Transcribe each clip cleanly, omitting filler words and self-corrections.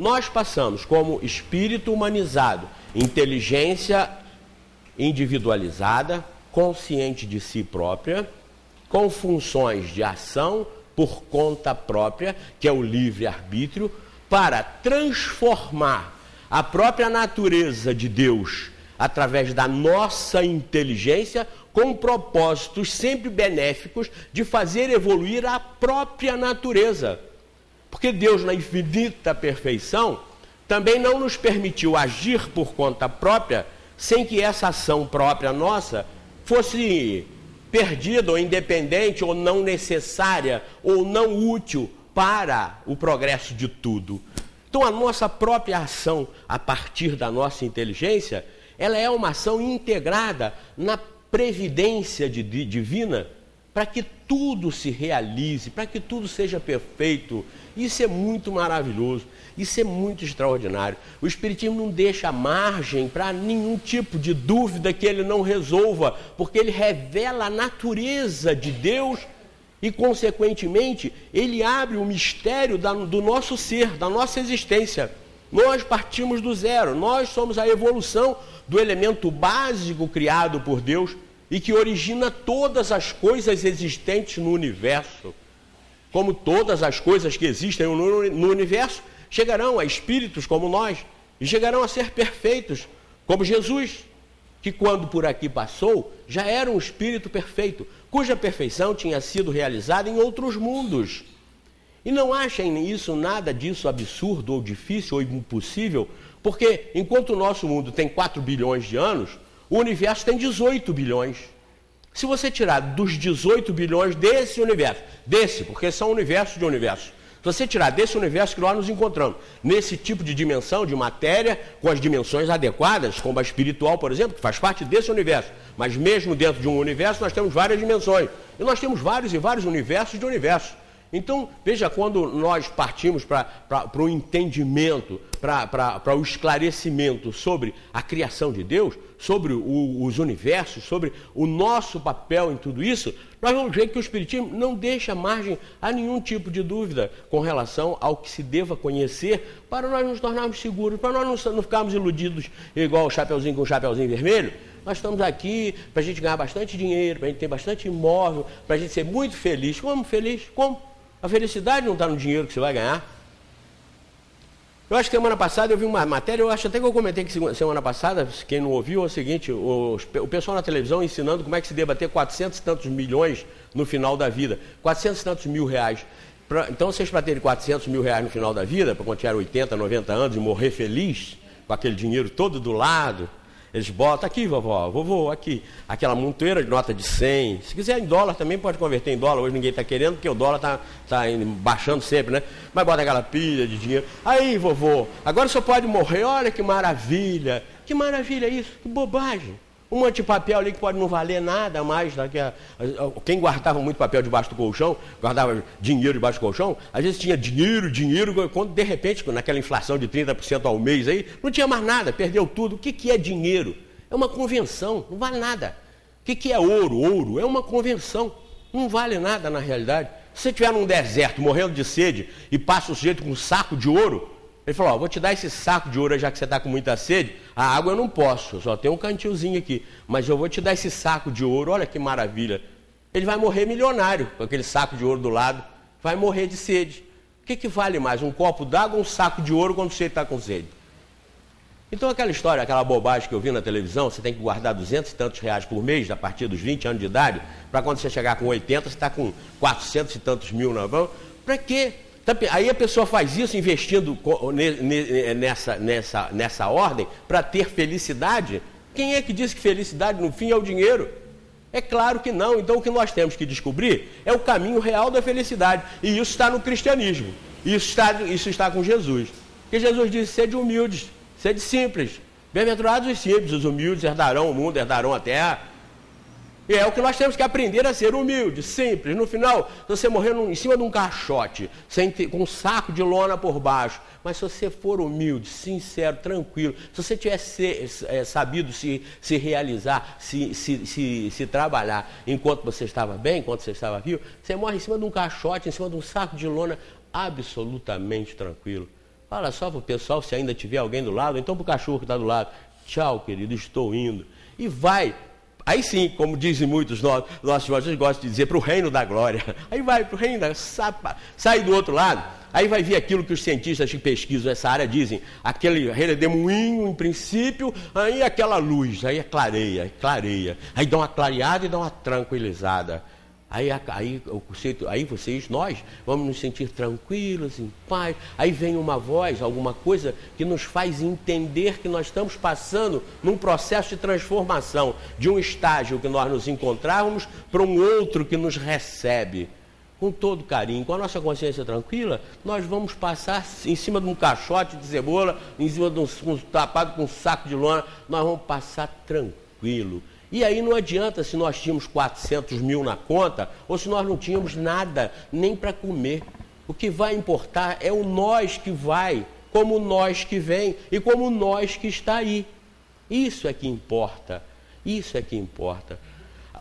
nós passamos como espírito humanizado, inteligência individualizada, consciente de si própria, com funções de ação por conta própria, que é o livre-arbítrio, para transformar a própria natureza de Deus através da nossa inteligência, com propósitos sempre benéficos de fazer evoluir a própria natureza. Porque Deus, na infinita perfeição, também não nos permitiu agir por conta própria, sem que essa ação própria nossa fosse perdida, ou independente, ou não necessária, ou não útil para o progresso de tudo. Então, a nossa própria ação, a partir da nossa inteligência, ela é uma ação integrada na previdência divina, para que tudo se realize, para que tudo seja perfeito. Isso é muito maravilhoso, isso é muito extraordinário. O Espiritismo não deixa margem para nenhum tipo de dúvida que ele não resolva, porque ele revela a natureza de Deus e, consequentemente, ele abre o mistério do nosso ser, da nossa existência. Nós partimos do zero, nós somos a evolução do elemento básico criado por Deus e que origina todas as coisas existentes no universo. Como todas as coisas que existem no universo chegarão a espíritos como nós e chegarão a ser perfeitos, como Jesus, que quando por aqui passou, já era um espírito perfeito, cuja perfeição tinha sido realizada em outros mundos. E não achem isso, nada disso absurdo ou difícil ou impossível, porque enquanto o nosso mundo tem 4 bilhões de anos, o universo tem 18 bilhões. Se você tirar dos 18 bilhões desse universo, porque são universos de universos, se você tirar desse universo que nós nos encontramos, nesse tipo de dimensão, de matéria, com as dimensões adequadas, como a espiritual, por exemplo, que faz parte desse universo, mas mesmo dentro de um universo nós temos várias dimensões, e nós temos vários e vários universos de universos. Então, veja, quando nós partimos para o entendimento, para o esclarecimento sobre a criação de Deus, sobre os universos, sobre o nosso papel em tudo isso, nós vamos ver que o Espiritismo não deixa margem a nenhum tipo de dúvida com relação ao que se deva conhecer para nós nos tornarmos seguros, para nós não ficarmos iludidos igual o Chapeuzinho com o Chapeuzinho Vermelho. Nós estamos aqui para a gente ganhar bastante dinheiro, para a gente ter bastante imóvel, para a gente ser muito feliz. Como feliz? Como? A felicidade não está no dinheiro que você vai ganhar. Eu acho que semana passada eu vi uma matéria, eu acho até que eu comentei que semana passada, quem não ouviu, é o seguinte, o pessoal na televisão ensinando como é que se deva ter 400 e tantos milhões no final da vida, 400 e tantos mil reais. Então, vocês para terem 400 mil reais no final da vida, para quando tiver 80, 90 anos e morrer feliz, com aquele dinheiro todo do lado, eles botam aqui, vovô, aqui, aquela montoeira de nota de 100. Se quiser em dólar também pode converter em dólar. Hoje ninguém está querendo, porque o dólar está baixando sempre, né? Mas bota aquela pilha de dinheiro. Aí, vovô, agora só pode morrer. Olha que maravilha. Que maravilha isso, que bobagem. Um monte de papel ali que pode não valer nada mais. Quem guardava muito papel debaixo do colchão, guardava dinheiro debaixo do colchão, às vezes tinha dinheiro, quando de repente, naquela inflação de 30% ao mês aí, não tinha mais nada, perdeu tudo. O que é dinheiro? É uma convenção, não vale nada. O que é ouro? Ouro é uma convenção, não vale nada na realidade. Se você estiver num deserto, morrendo de sede, e passa o sujeito com um saco de ouro, ele falou, vou te dar esse saco de ouro já que você está com muita sede, a água eu não posso, só tem um cantilzinho aqui, mas eu vou te dar esse saco de ouro, olha que maravilha. Ele vai morrer milionário com aquele saco de ouro do lado, vai morrer de sede. O que vale mais, um copo d'água ou um saco de ouro quando você está com sede? Então aquela história, aquela bobagem que eu vi na televisão, você tem que guardar 200 e tantos reais por mês, a partir dos 20 anos de idade, para quando você chegar com 80, você está com 400 e tantos mil na mão, para quê? Aí a pessoa faz isso investindo nessa ordem para ter felicidade. Quem é que diz que felicidade no fim é o dinheiro? É claro que não. Então o que nós temos que descobrir é o caminho real da felicidade. E isso está no cristianismo. Isso está com Jesus. Porque Jesus disse, sede humildes, sede simples. Bem-aventurados os simples, os humildes herdarão o mundo, herdarão a terra. E é o que nós temos que aprender a ser humilde, simples. No final, se você morrer em cima de um caixote, com um saco de lona por baixo, mas se você for humilde, sincero, tranquilo, se você tiver sabido se realizar, se trabalhar enquanto você estava bem, enquanto você estava vivo, você morre em cima de um caixote, em cima de um saco de lona, absolutamente tranquilo. Fala só para o pessoal, se ainda tiver alguém do lado, então para o cachorro que está do lado. Tchau, querido, estou indo. E vai. Aí sim, como dizem muitos nossos irmãos, gostam de dizer, para o reino da glória. Aí vai para o reino da... Sai do outro lado, aí vai vir aquilo que os cientistas que pesquisam essa área dizem, aquele redemoinho, em princípio, aí aquela luz, aí clareia, aí dá uma clareada e dá uma tranquilizada. Aí vocês, nós, vamos nos sentir tranquilos, em paz. Aí vem uma voz, alguma coisa que nos faz entender que nós estamos passando num processo de transformação, de um estágio que nós nos encontrávamos para um outro que nos recebe. Com todo carinho, com a nossa consciência tranquila, nós vamos passar em cima de um caixote de cebola, em cima de tapado com um saco de lona, nós vamos passar tranquilo. E aí não adianta se nós tínhamos 400 mil na conta, ou se nós não tínhamos nada, nem para comer. O que vai importar é o nós que vai, como o nós que vem e como o nós que está aí. Isso é que importa, isso é que importa.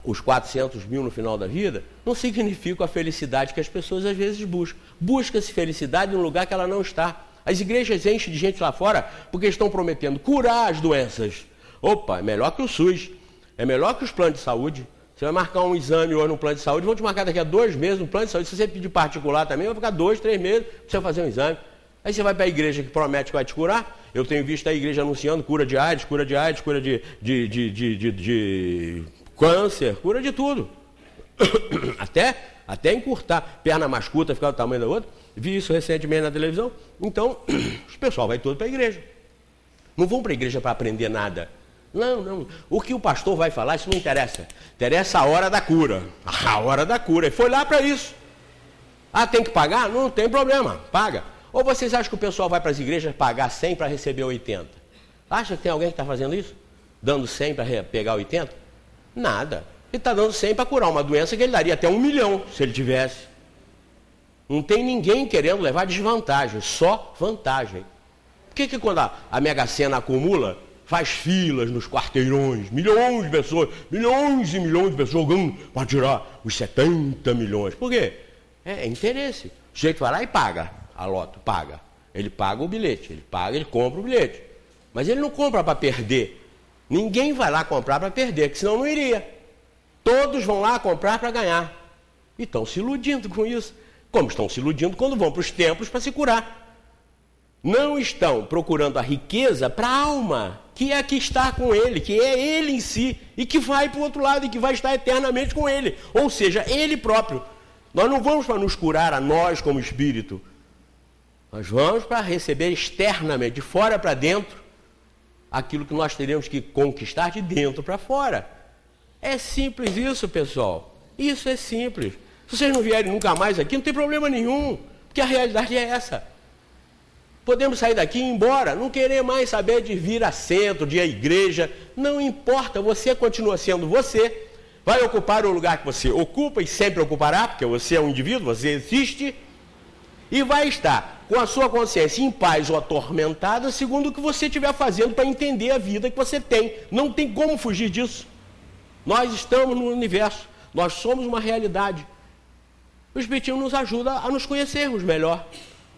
Os 400 mil no final da vida não significam a felicidade que as pessoas às vezes buscam. Busca-se felicidade em um lugar que ela não está. As igrejas enchem de gente lá fora porque estão prometendo curar as doenças. Opa, é melhor que o SUS. É melhor que os planos de saúde. Você vai marcar um exame hoje no plano de saúde, vão te marcar daqui a 2 meses no plano de saúde. Se você pedir particular também, vai ficar 2, 3 meses para você fazer um exame. Aí você vai para a igreja que promete que vai te curar. Eu tenho visto a igreja anunciando cura de AIDS, cura de câncer, cura de tudo. Até encurtar. Perna mais curta, ficar do tamanho da outra. Vi isso recentemente na televisão. Então, o pessoal vai todo para a igreja. Não vão para a igreja para aprender nada. Não. O que o pastor vai falar, isso não interessa. Interessa a hora da cura. A hora da cura. Ele foi lá para isso. Ah, tem que pagar? Não tem problema, paga. Ou vocês acham que o pessoal vai para as igrejas pagar 100 para receber 80? Acha que tem alguém que está fazendo isso? Dando 100 para pegar 80? Nada. Ele está dando 100 para curar uma doença que ele daria até 1 milhão, se ele tivesse. Não tem ninguém querendo levar desvantagem, só vantagem. Por que quando a Mega Sena acumula, faz filas nos quarteirões, milhões de pessoas, milhões e milhões de pessoas jogando para tirar os 70 milhões? Por quê? É interesse. O sujeito vai lá e paga a loto, paga. Ele paga o bilhete, ele compra o bilhete. Mas ele não compra para perder. Ninguém vai lá comprar para perder, porque senão não iria. Todos vão lá comprar para ganhar. E estão se iludindo com isso. Como estão se iludindo quando vão para os templos para se curar. Não estão procurando a riqueza para a alma, que é a que está com ele, que é ele em si, e que vai para o outro lado e que vai estar eternamente com ele. Ou seja, ele próprio. Nós não vamos para nos curar a nós como espírito. Nós vamos para receber externamente, de fora para dentro, aquilo que nós teremos que conquistar de dentro para fora. É simples isso, pessoal. Isso é simples. Se vocês não vierem nunca mais aqui, não tem problema nenhum, porque a realidade é essa. Podemos sair daqui e ir embora, não querer mais saber de vir a centro, de ir à igreja. Não importa, você continua sendo você, vai ocupar o lugar que você ocupa e sempre ocupará, porque você é um indivíduo, você existe, e vai estar com a sua consciência em paz ou atormentada, segundo o que você estiver fazendo para entender a vida que você tem. Não tem como fugir disso. Nós estamos no universo, nós somos uma realidade. O Espiritismo nos ajuda a nos conhecermos melhor,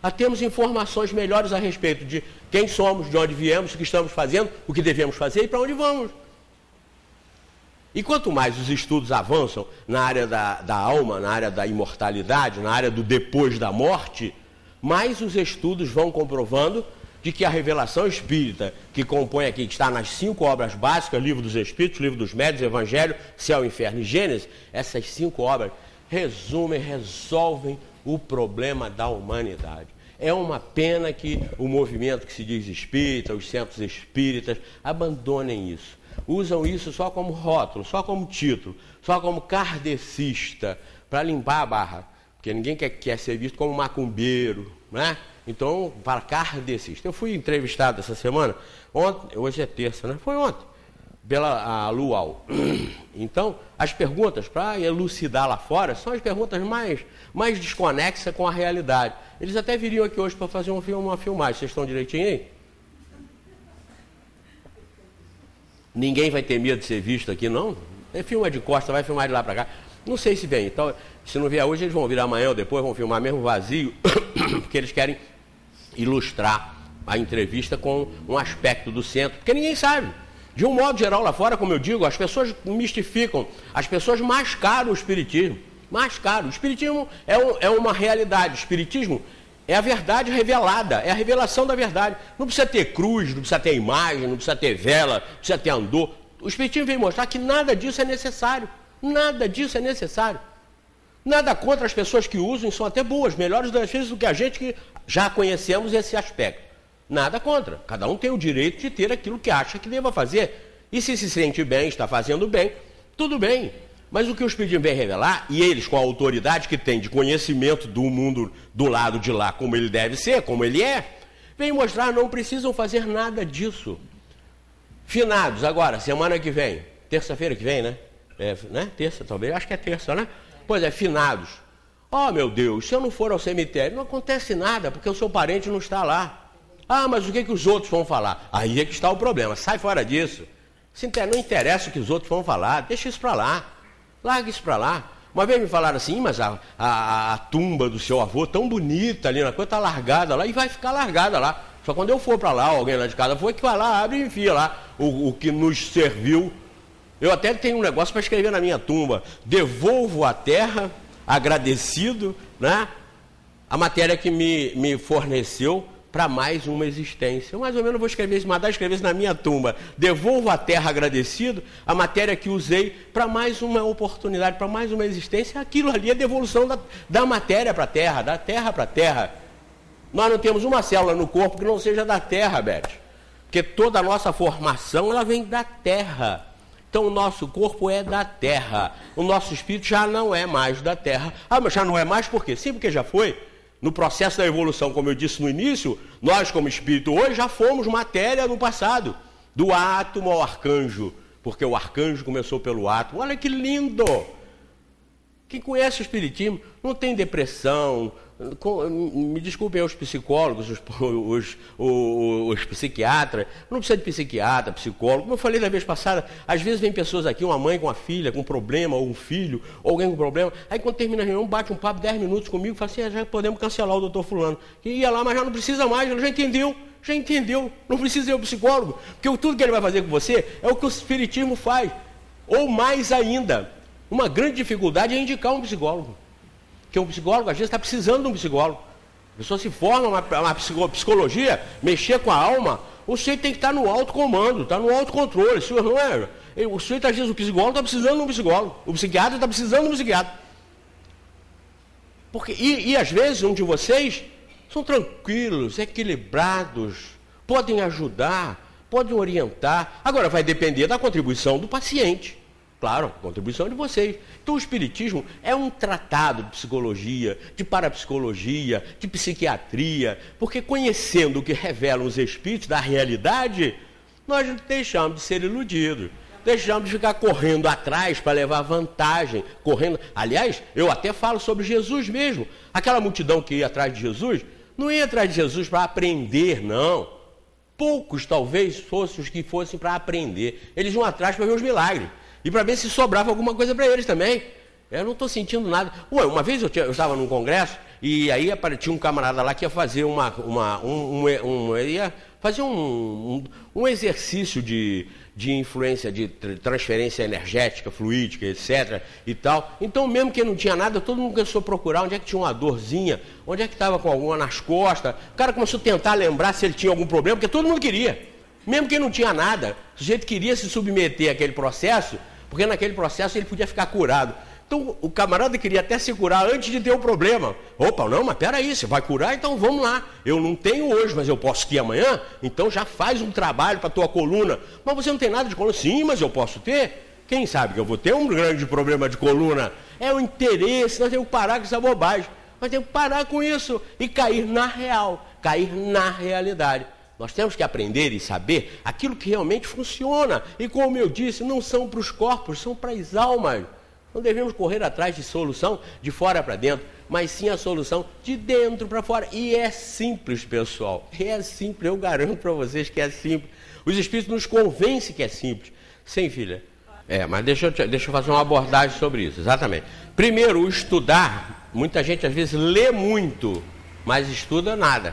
a termos informações melhores a respeito de quem somos, de onde viemos, o que estamos fazendo, o que devemos fazer e para onde vamos. E quanto mais os estudos avançam na área da alma, na área da imortalidade, na área do depois da morte, mais os estudos vão comprovando de que a revelação espírita, que compõe aqui, que está nas 5 obras básicas, Livro dos Espíritos, Livro dos Médiuns, Evangelho, Céu, Inferno e Gênesis, essas 5 obras resolvem o problema da humanidade. É uma pena que o movimento que se diz espírita, os centros espíritas, abandonem isso. Usam isso só como rótulo, só como título, só como kardecista, para limpar a barra. Porque ninguém quer ser visto como macumbeiro, né? Então, para kardecista. Eu fui entrevistado essa semana, ontem, hoje é terça, né? Foi ontem, pela Luau. Então, as perguntas para elucidar lá fora são as perguntas mais desconexas com a realidade. Eles até viriam aqui hoje para fazer uma filmagem. Vocês estão direitinho aí? Ninguém vai ter medo de ser visto aqui, não? Filma de costa, vai filmar de lá para cá. Não sei se vem. Então, se não vier hoje, eles vão vir amanhã ou depois, vão filmar mesmo vazio, porque eles querem ilustrar a entrevista com um aspecto do centro, porque ninguém sabe. De um modo geral, lá fora, como eu digo, as pessoas mistificam, as pessoas mascaram o espiritismo. Mascaram. O espiritismo é uma realidade. O espiritismo é a verdade revelada, é a revelação da verdade. Não precisa ter cruz, não precisa ter imagem, não precisa ter vela, não precisa ter andor. O espiritismo vem mostrar que nada disso é necessário. Nada disso é necessário. Nada contra as pessoas que usam, são até boas, melhores das vezes do que a gente que já conhecemos esse aspecto. Nada contra. Cada um tem o direito de ter aquilo que acha que deva fazer. E se sente bem, está fazendo bem, tudo bem. Mas o que o Espiritismo vem revelar, e eles com a autoridade que têm de conhecimento do mundo do lado de lá, como ele deve ser, como ele é, vem mostrar, não precisam fazer nada disso. Finados, agora, semana que vem, terça-feira que vem, né? Né? Terça, talvez, acho que é terça, né? Pois é, finados. Oh, meu Deus, se eu não for ao cemitério, não acontece nada, porque o seu parente não está lá. Ah, mas o que os outros vão falar? Aí é que está o problema, sai fora disso. Não interessa o que os outros vão falar, deixa isso para lá. Larga isso para lá. Uma vez me falaram assim, mas a tumba do seu avô, tão bonita ali na coisa, está largada lá e vai ficar largada lá. Só quando eu for para lá, alguém lá de casa foi que vai lá, abre e enfia lá o que nos serviu. Eu até tenho um negócio para escrever na minha tumba. Devolvo à terra, agradecido, né, a matéria que me forneceu para mais uma existência. Eu mais ou menos vou escrever isso, mandar escrever isso na minha tumba. Devolvo à terra agradecido a matéria que usei para mais uma oportunidade, para mais uma existência. Aquilo ali é devolução da matéria para a terra, da terra para a terra. Nós não temos uma célula no corpo que não seja da terra, Beth. Porque toda a nossa formação ela vem da terra. Então o nosso corpo é da terra. O nosso espírito já não é mais da terra. Ah, mas já não é mais por quê? Sim, porque já foi. No processo da evolução, como eu disse no início, nós como espírito hoje já fomos matéria no passado. Do átomo ao arcanjo. Porque o arcanjo começou pelo átomo. Olha que lindo! Quem conhece o espiritismo não tem depressão. Me desculpem os psicólogos, os psiquiatras, não precisa de psiquiatra, psicólogo. Como eu falei da vez passada, às vezes vem pessoas aqui, uma mãe com a filha com problema, ou um filho, ou alguém com problema, aí quando termina a reunião, bate um papo 10 minutos comigo, fala assim, já podemos cancelar o doutor fulano. Que ia lá, mas já não precisa mais, ele já entendeu, não precisa ir ao psicólogo, porque tudo que ele vai fazer com você é o que o espiritismo faz, ou mais ainda. Uma grande dificuldade é indicar um psicólogo. Porque um psicólogo, às vezes, está precisando de um psicólogo. A pessoa se forma uma psicologia, mexer com a alma, o sujeito tem que estar no autocomando, está no autocontrole. Isso não é. O sujeito, às vezes, o psicólogo está precisando de um psicólogo. O psiquiatra está precisando de um psiquiatra. E às vezes, um de vocês são tranquilos, equilibrados, podem ajudar, podem orientar. Agora, vai depender da contribuição do paciente. Claro, contribuição de vocês. Então o Espiritismo é um tratado de psicologia, de parapsicologia, de psiquiatria, porque conhecendo o que revelam os Espíritos da realidade, nós deixamos de ser iludidos, deixamos de ficar correndo atrás para levar vantagem, correndo. Aliás, eu até falo sobre Jesus mesmo. Aquela multidão que ia atrás de Jesus, não ia atrás de Jesus para aprender, não. Poucos talvez fossem os que fossem para aprender. Eles iam atrás para ver os milagres. E para ver se sobrava alguma coisa para eles também. Eu não estou sentindo nada. Uma vez eu estava num congresso e aí tinha um camarada lá que ia fazer um exercício de influência, de transferência energética, fluídica, etc. e tal. Então, mesmo que não tinha nada, todo mundo começou a procurar onde é que tinha uma dorzinha, onde é que estava com alguma nas costas. O cara começou a tentar lembrar se ele tinha algum problema, porque todo mundo queria. Mesmo que não tinha nada, o sujeito queria se submeter àquele processo, porque naquele processo ele podia ficar curado. Então o camarada queria até se curar antes de ter o problema. Opa, não, mas peraí, você vai curar, então vamos lá. Eu não tenho hoje, mas eu posso ter amanhã, então já faz um trabalho para a tua coluna. Mas você não tem nada de coluna? Sim, mas eu posso ter. Quem sabe que eu vou ter um grande problema de coluna? É o interesse, nós temos que parar com essa bobagem. Nós temos que parar com isso e cair na real, cair na realidade. Nós temos que aprender e saber aquilo que realmente funciona. E como eu disse, não são para os corpos, são para as almas. Não devemos correr atrás de solução de fora para dentro, mas sim a solução de dentro para fora. E é simples, pessoal. É simples, eu garanto para vocês que é simples. Os Espíritos nos convencem que é simples. Sim, filha? Mas deixa eu fazer uma abordagem sobre isso, exatamente. Primeiro, o estudar. Muita gente às vezes lê muito, mas estuda nada.